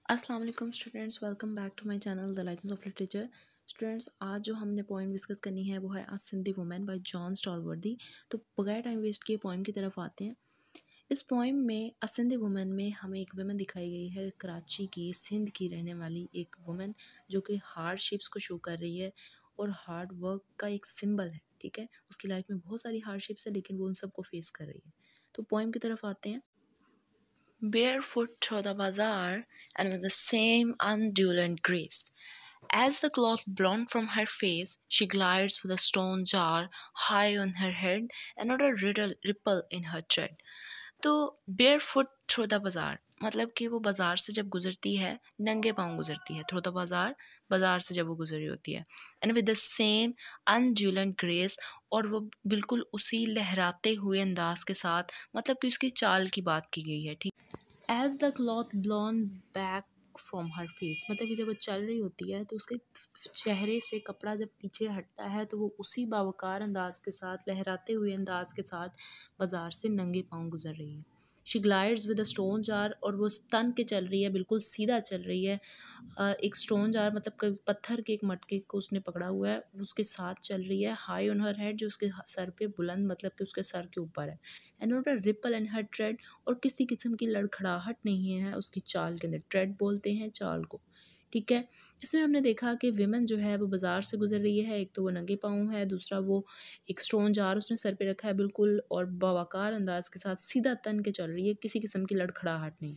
अस्सलाम वालेकुम students, welcome back to my channel the license of literature. Students, आज जो हमने पोइम डिस्कस करनी है वो है a Sindhi women by John Stallworthy. तो बगैर टाइम वेस्ट किए पोइम की तरफ आते हैं। इस पोइम में अ सिंधी वुमेन में हमें एक वुमेन दिखाई गई है, कराची की, सिंध की रहने वाली एक वुमेन जो कि हार्डशिप्स को शो कर रही है और हार्ड वर्क का एक सिंबल है। ठीक है, उसकी लाइफ में बहुत सारी हार्डशिप्स है लेकिन वो उन सबको फेस कर रही है। तो पोइम की तरफ आते हैं। Barefoot through the bazaar, and with the same undulant grace. As the cloth blown from her face, she glides with a stone jar high on her head, and not a ripple in her tread. तो barefoot through the bazaar मतलब कि वो बाज़ार से जब गुजरती है नंगे पाँव गुजरती है। थ्रू द बाज़ार, बाज़ार से जब वो गुजरी होती है। And with the same undulant grace, और वो बिल्कुल उसी लहराते हुए अंदाज के साथ, मतलब कि उसकी चाल की बात की गई है। ठीक, as the cloth blown back from her face, मतलब कि जब वो चल रही होती है तो उसके चेहरे से कपड़ा जब पीछे हटता है तो वो उसी बावकार अंदाज के साथ, लहराते हुए अंदाज के साथ बाजार से नंगे पाँव गुजर रही है। She glides with a stone jar, और वो तन के चल रही है, बिल्कुल सीधा चल रही है। एक स्टोन जार मतलब पत्थर के एक मटके को उसने पकड़ा हुआ है, उसके साथ चल रही है। हाई ऑन हर हेड, जो उसके सर पे बुलंद, मतलब कि उसके सर के ऊपर है। And not a ripple in her trade, और किसी किस्म की लड़खड़ाहट नहीं है उसकी चाल के अंदर। ट्रेड बोलते हैं चाल को। ठीक है, इसमें हमने देखा कि विमेन जो है वो बाज़ार से गुजर रही है। एक तो वो नंगे पाँव है, दूसरा वो एक स्टोन जार उसने सर पे रखा है बिल्कुल, और बावकार अंदाज के साथ सीधा तन के चल रही है, किसी किस्म की लड़खड़ाहट नहीं।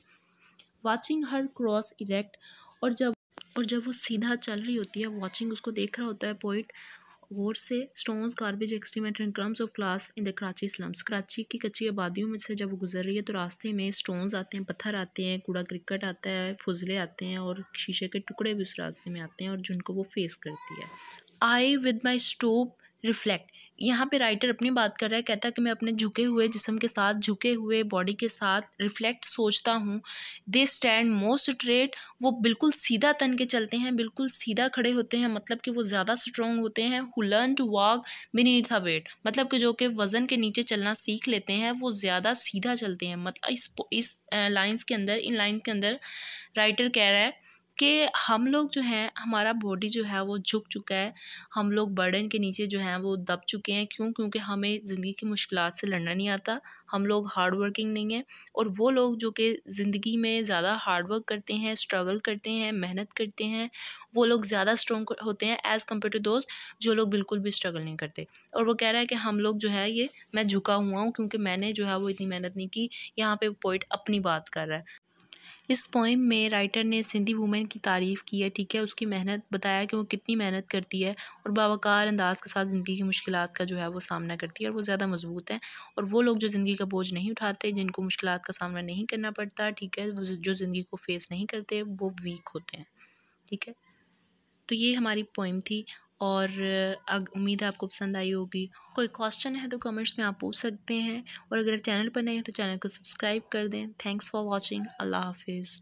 वाचिंग हर क्रॉस इरेक्ट, और जब वो सीधा चल रही होती है, वॉचिंग उसको देख रहा होता है पोइट गौर से। Stones, garbage, excrement and crumbs of class in the Karachi slums, Karachi की कच्ची आबादियों में से जब वो गुजर रही है तो रास्ते में स्टोन्स आते हैं, पत्थर आते हैं, कूड़ा क्रिकेट आता है, फुजले आते हैं, और शीशे के टुकड़े भी उस रास्ते में आते हैं, और जिनको वो फेस करती है। आई विद माई स्टोप रिफ्लेक्ट, यहाँ पे राइटर अपनी बात कर रहा है। कहता है कि मैं अपने झुके हुए जिस्म के साथ, झुके हुए बॉडी के साथ रिफ्लेक्ट, सोचता हूँ। दे स्टैंड मोस्ट स्ट्रेट, वो बिल्कुल सीधा तन के चलते हैं, बिल्कुल सीधा खड़े होते हैं, मतलब कि वो ज़्यादा स्ट्रॉन्ग होते हैं। Who learn to walk beneath a weight, मतलब कि जो कि वज़न के नीचे चलना सीख लेते हैं, वो ज़्यादा सीधा चलते हैं। मतलब इस लाइन्स के अंदर, इन लाइन के अंदर राइटर कह रहा है कि हम लोग जो हैं, हमारा बॉडी जो है वो झुक चुका है, हम लोग बर्डन के नीचे जो हैं वो दब चुके हैं। क्यों? क्योंकि हमें ज़िंदगी की मुश्किलात से लड़ना नहीं आता, हम लोग हार्ड वर्किंग नहीं हैं। और वो लोग जो कि ज़िंदगी में ज़्यादा हार्ड वर्क करते हैं, स्ट्रगल करते हैं, मेहनत करते हैं, वो लोग ज़्यादा स्ट्रॉन्ग होते हैं एज़ कम्पेयर टू दोस्त जो लोग बिल्कुल भी स्ट्रगल नहीं करते। और वो कह रहा है कि हम लोग जो है, ये मैं झुका हुआ हूँ क्योंकि मैंने जो है वो इतनी मेहनत नहीं की। यहाँ पे पोइट अपनी बात कर रहा है। इस पोइम में राइटर ने सिंधी वुमेन की तारीफ़ की है। ठीक है, उसकी मेहनत बताया कि वो कितनी मेहनत करती है और बावकार अंदाज के साथ ज़िंदगी की मुश्किलात का जो है वो सामना करती है, और वो ज़्यादा मजबूत है। और वो लोग जो ज़िंदगी का बोझ नहीं उठाते, जिनको मुश्किलात का सामना नहीं करना पड़ता, ठीक है, वो जो ज़िंदगी को फेस नहीं करते, वो वीक होते हैं। ठीक है, तो ये हमारी पोइम थी, और उम्मीद है आपको पसंद आई होगी। कोई क्वेश्चन है तो कमेंट्स में आप पूछ सकते हैं, और अगर चैनल पर नए हैं तो चैनल को सब्सक्राइब कर दें। Thanks for watching. अल्लाह हाफिज़।